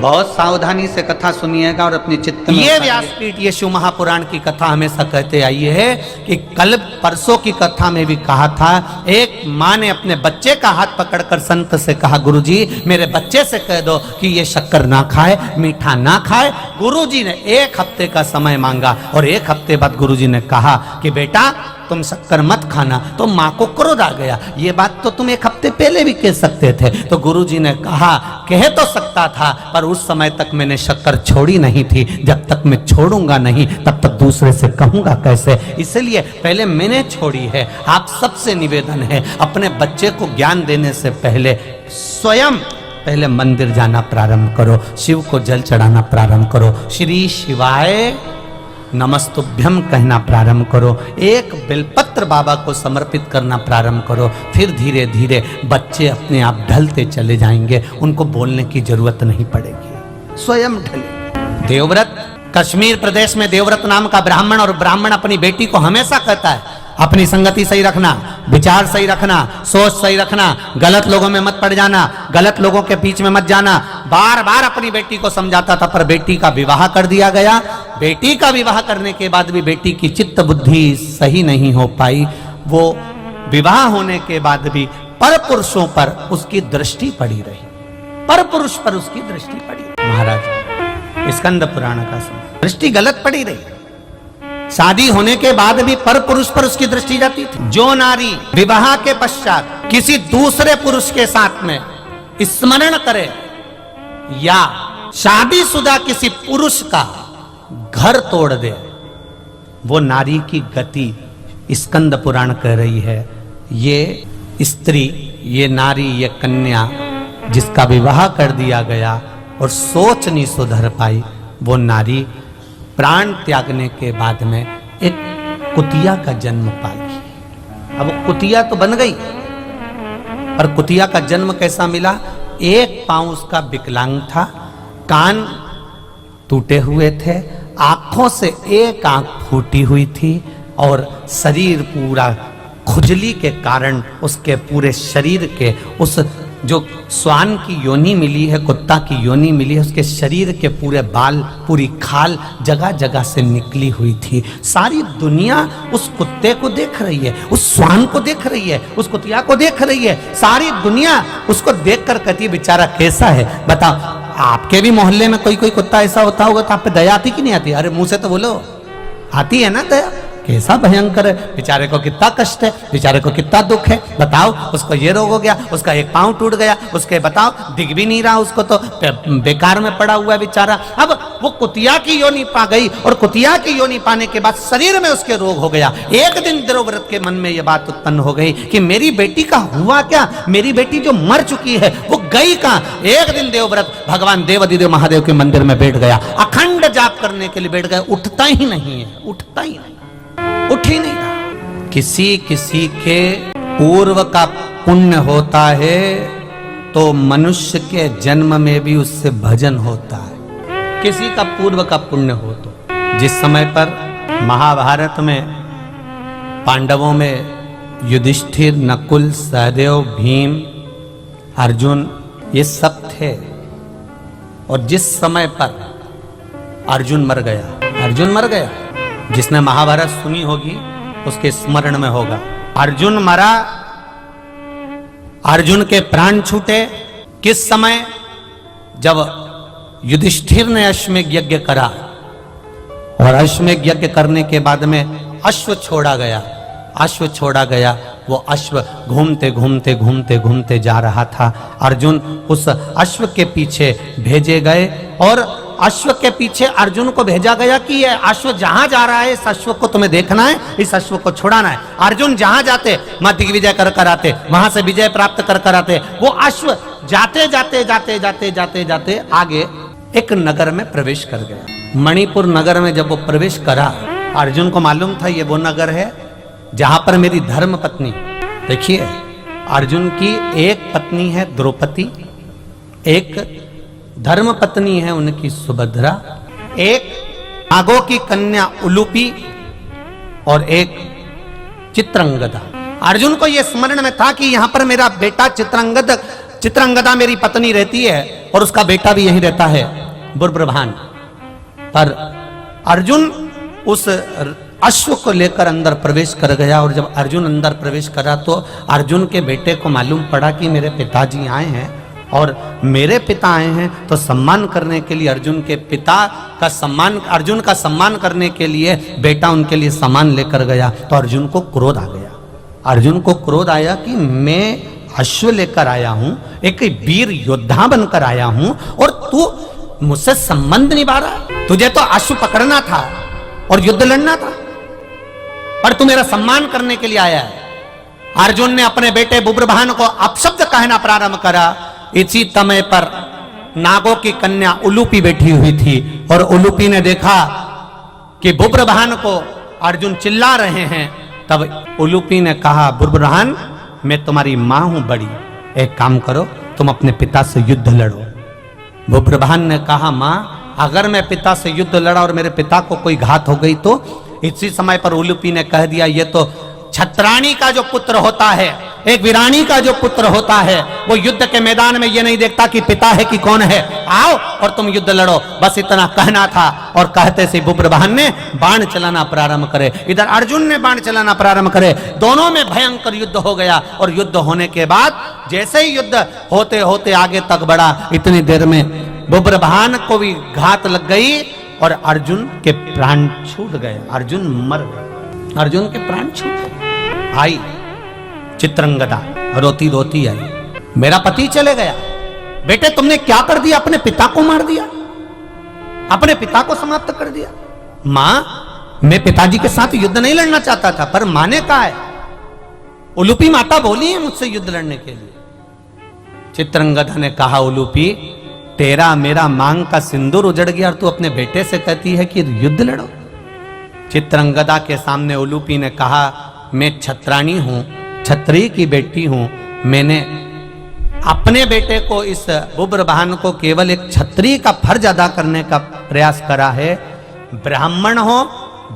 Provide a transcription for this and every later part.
बहुत सावधानी से कथा सुनिएगा और अपने चित्त में ये व्यासपीठ ये शिव महापुराण की कथा हमेशा कहते आई है कि कल परसों की कथा में भी कहा था, एक माँ ने अपने बच्चे का हाथ पकड़कर संत से कहा, गुरुजी मेरे बच्चे से कह दो कि ये शक्कर ना खाए, मीठा ना खाए। गुरुजी ने 1 हफ्ते का समय मांगा और 1 हफ्ते बाद गुरुजी ने कहा कि बेटा तुम शक्कर मत खाना। तो माँ को क्रोध आ गया, ये बात तो तुम 1 हफ्ते पहले भी कह सकते थे। तो गुरुजी ने कहा कह तो सकता था, पर उस समय तक मैंने शक्कर छोड़ी नहीं थी, जब तक मैं छोड़ूंगा नहीं तब तक दूसरे से कहूंगा कैसे, इसलिए पहले मैंने छोड़ी है। आप सबसे निवेदन है, अपने बच्चे को ज्ञान देने से पहले स्वयं पहले मंदिर जाना प्रारंभ करो, शिव को जल चढ़ाना प्रारंभ करो, श्री शिवाय नमस्तुभ्यम कहना प्रारंभ करो, एक बेलपत्र बाबा को समर्पित करना प्रारंभ करो। फिर धीरे धीरे बच्चे अपने आप ढलते चले जाएंगे, उनको बोलने की जरूरत नहीं पड़ेगी, स्वयं ढले। देवव्रत, कश्मीर प्रदेश में देवव्रत नाम का ब्राह्मण, और ब्राह्मण अपनी बेटी को हमेशा कहता है अपनी संगति सही रखना, विचार सही रखना, सोच सही रखना, गलत लोगों में मत पड़ जाना, गलत लोगों के बीच में मत जाना। बार बार अपनी बेटी को समझाता था, पर बेटी का विवाह कर दिया गया। बेटी का विवाह करने के बाद भी बेटी की चित्त बुद्धि सही नहीं हो पाई। वो विवाह होने के बाद भी पर पुरुषों पर उसकी दृष्टि पड़ी रही, पर पुरुष पर उसकी दृष्टि पड़ी। महाराज स्कंद पुराण का दृष्टि गलत पड़ी रही। शादी होने के बाद भी पर पुरुष पर उसकी दृष्टि जाती थी। जो नारी विवाह के पश्चात किसी दूसरे पुरुष के साथ में स्मरण करे या शादीशुदा किसी पुरुष का घर तोड़ दे, वो नारी की गति स्कंद पुराण कह रही है। ये स्त्री, ये नारी, ये कन्या जिसका विवाह कर दिया गया और सोच नहीं सुधर पाई, वो नारी प्राण त्यागने के बाद में एक कुतिया का जन्म पाई। अब कुतिया तो बन गई, पर कुतिया का जन्म कैसा मिला? एक पांव उसका विकलांग था, कान टूटे हुए थे, आंखों से एक आंख फूटी हुई थी और शरीर पूरा खुजली के कारण उसके पूरे शरीर के उस जो स्वान की योनि मिली है, कुत्ता की योनि मिली है, उसके शरीर के पूरे बाल, पूरी खाल जगह जगह से निकली हुई थी। सारी दुनिया उस कुत्ते को देख रही है, उस स्वान को देख रही है, उस कुतिया को देख रही है। सारी दुनिया उसको देखकर कहती है बेचारा कैसा है। बताओ, आपके भी मोहल्ले में कोई कोई कुत्ता ऐसा होता होगा तो आप पे दया आती कि नहीं आती? अरे मुंह से तो बोलो, आती है ना दया? कैसा भयंकर है, बेचारे को कितना कष्ट है, बेचारे को कितना दुख है। बताओ, उसको ये रोग हो गया, उसका एक पांव टूट गया, उसके बताओ दिख भी नहीं रहा, उसको तो बेकार में पड़ा हुआ है बेचारा। अब वो कुतिया की योनि पा गई और कुतिया की योनि पाने के बाद शरीर में उसके रोग हो गया। एक दिन देवव्रत के मन में ये बात उत्पन्न हो गई कि मेरी बेटी का हुआ क्या, मेरी बेटी जो मर चुकी है वो गई कहां। एक दिन देवव्रत भगवान देवाधिदेव महादेव के मंदिर में बैठ गया, अखंड जाप करने के लिए बैठ गया। उठता ही नहीं है, उठता ही नहीं, उठ ही नहीं रहा। किसी किसी के पूर्व का पुण्य होता है तो मनुष्य के जन्म में भी उससे भजन होता है। किसी का पूर्व का पुण्य हो तो जिस समय पर महाभारत में पांडवों में युधिष्ठिर, नकुल, सहदेव, भीम, अर्जुन ये सब थे, और जिस समय पर अर्जुन मर गया, जिसने महाभारत सुनी होगी उसके स्मरण में होगा। अर्जुन मरा, अर्जुन के प्राण छूटे किस समय? जब युधिष्ठिर ने अश्वमेध यज्ञ करा, और अश्वमेध यज्ञ करने के बाद में अश्व छोड़ा गया। वो अश्व घूमते घूमते घूमते घूमते जा रहा था। अर्जुन उस अश्व के पीछे भेजे गए, और अश्व के पीछे अर्जुन को भेजा गया कि ये अश्व जहां जा रहा है इस अश्व को तुम्हें देखना है, इस अश्व को छुड़ाना है। अर्जुन जहां जाते वहां दिग्विजय कर कर आते, वहां से विजय प्राप्त कर कर आते। वो अश्व जाते जाते जाते जाते जाते जाते आगे एक नगर में प्रवेश कर गया। मणिपुर नगर में जब वो प्रवेश करा, अर्जुन को मालूम था ये वो नगर है जहां पर मेरी धर्म पत्नी, देखिए अर्जुन की एक पत्नी है द्रौपदी, एक धर्म पत्नी है उनकी सुभद्रा, एक नागों की कन्या उलूपी, और एक चित्रंगदा। अर्जुन को यह स्मरण में था कि यहां पर मेरा बेटा चित्रंगदा मेरी पत्नी रहती है, और उसका बेटा भी यहीं रहता है बुर्बरभान। पर अर्जुन उस अश्व को लेकर अंदर प्रवेश कर गया, और जब अर्जुन अंदर प्रवेश करा तो अर्जुन के बेटे को मालूम पड़ा कि मेरे पिताजी आए हैं और मेरे पिता आए हैं, तो सम्मान करने के लिए अर्जुन के पिता का सम्मान, अर्जुन का सम्मान करने के लिए बेटा उनके लिए सामान लेकर गया। तो अर्जुन को क्रोध आ गया। अर्जुन को क्रोध आया कि मैं अश्व लेकर आया हूं, एक वीर योद्धा बनकर आया हूं, और तू मुझसे संबंध निभा रहा। तुझे तो अश्व पकड़ना था और युद्ध लड़ना था, पर तू मेरा सम्मान करने के लिए आया है। अर्जुन ने अपने बेटे बुब्रभान को अपशब्द कहना प्रारंभ करा। इसी समय पर नागों की कन्या उलूपी बैठी हुई थी, और उलूपी ने देखा कि बुब्रभान को अर्जुन चिल्ला रहे हैं। तब उलूपी ने कहा, बुब्रभान मैं तुम्हारी मां हूं बड़ी, एक काम करो तुम अपने पिता से युद्ध लड़ो। बुब्रभान ने कहा, मां अगर मैं पिता से युद्ध लड़ा और मेरे पिता को कोई घात हो गई तो? इसी समय पर उलूपी ने कह दिया, ये तो छत्राणी का जो पुत्र होता है, एक वीरानी का जो पुत्र होता है, वो युद्ध के मैदान में ये नहीं देखता कि पिता है कि कौन है, आओ और तुम युद्ध लड़ो। बस इतना कहना था, और कहते से बुब्रभान ने बाण चलाना प्रारंभ करे, इधर अर्जुन ने बाण चलाना प्रारंभ करे। दोनों में भयंकर युद्ध हो गया, और युद्ध होने के बाद जैसे ही युद्ध होते होते आगे तक बढ़ा, इतनी देर में बुब्रभान को भी घात लग गई और अर्जुन के प्राण छूट गए। अर्जुन मर गए, अर्जुन के प्राण छूट गए। आई चित्रंगदा रोती रोती आई, मेरा पति चले गया। बेटे तुमने क्या कर दिया? अपने पिता को मार दिया, अपने पिता को समाप्त कर दिया। मां मैं पिताजी के साथ युद्ध नहीं लड़ना चाहता था, पर मां ने कहा है, उलूपी माता बोली है मुझसे युद्ध लड़ने के लिए। चित्रंगदा ने कहा, उलूपी तेरा मेरा मांग का सिंदूर उजड़ गया और तू अपने बेटे से कहती है कि युद्ध लड़ो। चित्रंगदा के सामने उलूपी ने कहा, मैं छत्राणी हूं, छत्री की बेटी हूं, मैंने अपने बेटे को, इस बुब्रभान को केवल एक छत्री का फर्ज अदा करने का प्रयास करा है। ब्राह्मण हो,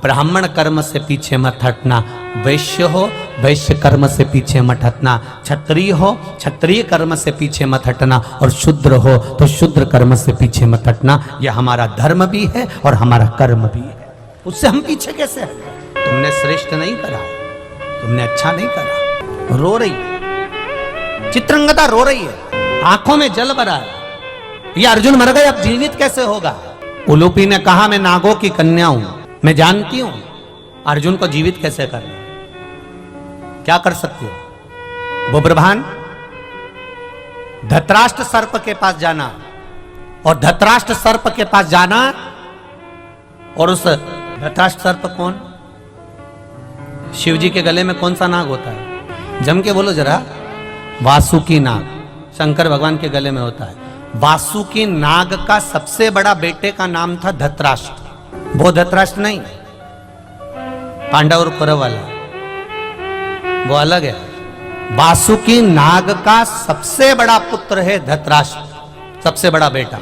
ब्राह्मण कर्म से पीछे मत हटना, वैश्य हो, वैश्य कर्म से पीछे मत हटना, क्षत्रिय हो, क्षत्रिय कर्म से पीछे मत हटना, और शूद्र हो तो शूद्र कर्म से पीछे मत हटना। यह हमारा धर्म भी है और हमारा कर्म भी है, उससे हम पीछे कैसे हटें? तुमने श्रेष्ठ नहीं करा, तुमने अच्छा नहीं करा। रो रही, चित्रंगदा रो रही है, आंखों में जल भरा है। ये अर्जुन मर गए, अब जीवित कैसे होगा? उलूपी ने कहा, मैं नागों की कन्या हूं, मैं जानती हूं अर्जुन को जीवित कैसे करना, क्या कर सकती हो? बुब्रभान धतराष्ट्र सर्प के पास जाना, और धतराष्ट्र सर्प के पास जाना, और उस धतराष्ट्र सर्प कौन? शिव जी के गले में कौन सा नाग होता है? जम के बोलो जरा। वासुकी नाग शंकर भगवान के गले में होता है। वासुकी नाग का सबसे बड़ा बेटे का नाम था धतराष्ट्र। वो धतराष्ट्र नहीं, पांडव और कौरव वाला, वो अलग है। वासुकी नाग का सबसे बड़ा पुत्र है धतराष्ट्र, सबसे बड़ा बेटा।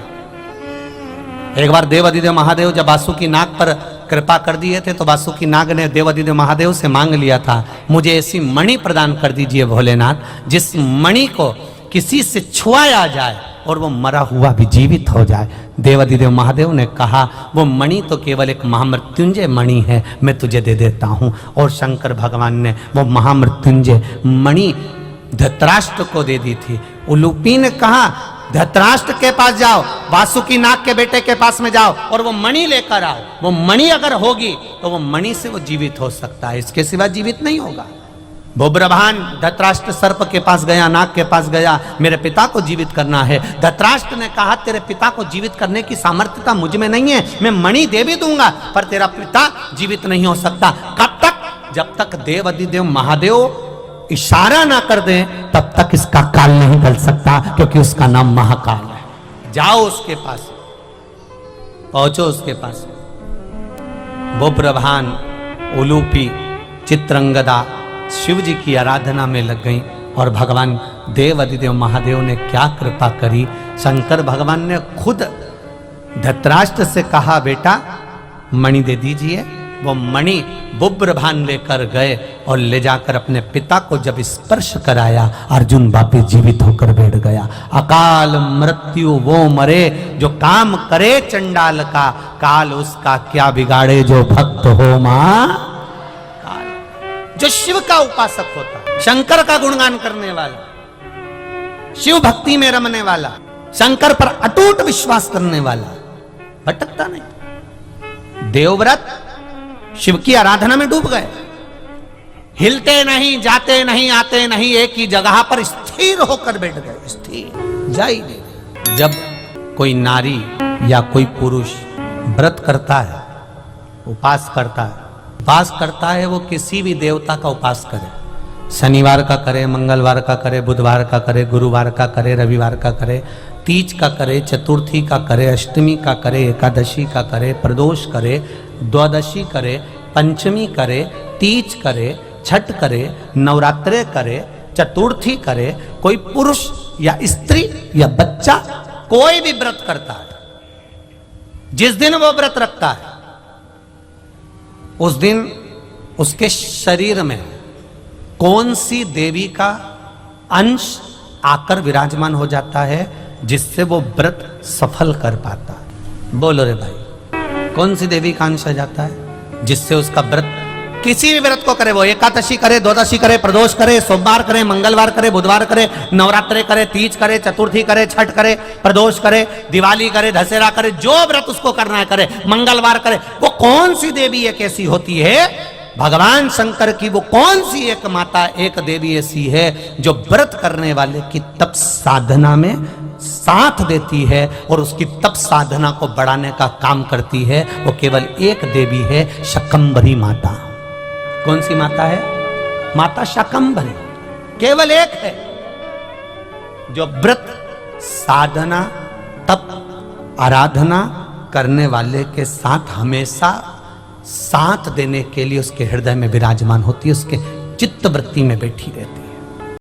एक बार देवादिदेव महादेव जब वासुकी नाग पर कृपा कर दिए थे, तो वासुकी नाग ने देवादिदेव महादेव से मांग लिया था, मुझे ऐसी मणि प्रदान कर दीजिए भोलेनाथ, जिस मणि को किसी से छुआया जाए और वो मरा हुआ भी जीवित हो जाए। देवादिदेव महादेव ने कहा, वो मणि तो केवल एक महामृत्युंजय मणि है, मैं तुझे दे देता हूं। और शंकर भगवान ने वो महामृत्युंजय मणि धतराष्ट्र को दे दी थी। उलूपी ने कहा, धतराष्ट्र के पास जाओ, वासुकी नाग के बेटे के पास में जाओ और वो मणि लेकर आओ। वो मणि अगर होगी तो वो मणि से वो जीवित हो सकता है, इसके सिवा जीवित नहीं होगा। बुब्रभान धतराष्ट्र सर्प के पास गया, नाग के पास गया, मेरे पिता को जीवित करना है। धतराष्ट्र ने कहा, तेरे पिता को जीवित करने की सामर्थ्यता मुझ में नहीं है, मैं मणि दे भी दूंगा पर तेरा पिता जीवित नहीं हो सकता। कब तक? जब तक देवादिदेव महादेव इशारा ना कर दें तब तक इसका काल नहीं टल सकता, क्योंकि उसका नाम महाकाल है। जाओ उसके पास, पहुंचो उसके पास। बुब्रभान, उलूपी, चित्रंगदा शिव जी की आराधना में लग गई, और भगवान देवादिदेव महादेव ने क्या कृपा करी। शंकर भगवान ने खुद धतराष्ट्र से कहा, बेटा मणि दे दीजिए, वो मणि बुब्रभान लेकर गए और ले जाकर अपने पिता को जब स्पर्श कराया, अर्जुन वापिस जीवित होकर बैठ गया। अकाल मृत्यु वो मरे जो काम करे चंडाल का, काल उसका क्या बिगाड़े जो भक्त हो मां काल। जो शिव का उपासक होता, शंकर का गुणगान करने वाला, शिव भक्ति में रमने वाला, शंकर पर अटूट विश्वास करने वाला, भटकता नहीं। देवव्रत शिव की आराधना में डूब गए, हिलते नहीं, जाते नहीं, आते नहीं, एक ही जगह पर स्थिर होकर बैठ गए, स्थिर जा ही नहीं। जब कोई नारी या कोई पुरुष व्रत करता है, उपास करता है, वो किसी भी देवता का उपास करे, शनिवार का करे, मंगलवार का करे, बुधवार का करे, गुरुवार का करे, रविवार का करे, तीज का करे, चतुर्थी का करे, अष्टमी का करे, एकादशी का करे, प्रदोष करे, द्वादशी करे, पंचमी करे, तीज करे, छठ करे, नवरात्रे करे, चतुर्थी करे, कोई पुरुष या स्त्री या बच्चा कोई भी व्रत करता है, जिस दिन वो व्रत रखता है उस दिन उसके शरीर में कौन सी देवी का अंश आकर विराजमान हो जाता है जिससे वो व्रत सफल कर पाता है। बोलो रे भाई, कौन सी देवी का अंश आ जाता है जिससे उसका व्रत, किसी भी व्रत को करे, वो एकादशी करे, द्वादशी करे, प्रदोष करे, सोमवार करे, मंगलवार करे, बुधवार करे, नवरात्रे करे, तीज करे, चतुर्थी करे, छठ करे, प्रदोष करे, दिवाली करे, दशहरा करे, जो व्रत उसको करना है करे, मंगलवार करे, वो कौन सी देवी एक ऐसी होती है, भगवान शंकर की वो कौन सी एक माता, एक देवी ऐसी है जो व्रत करने वाले की तप साधना में साथ देती है और उसकी तप साधना को बढ़ाने का काम करती है। वो केवल एक देवी है, शाकंभरी माता। कौन सी माता है? माता शाकंभरी, केवल एक है जो व्रत साधना तप आराधना करने वाले के साथ हमेशा साथ देने के लिए उसके हृदय में विराजमान होती है, उसके चित्त वृत्ति में बैठी रहती है।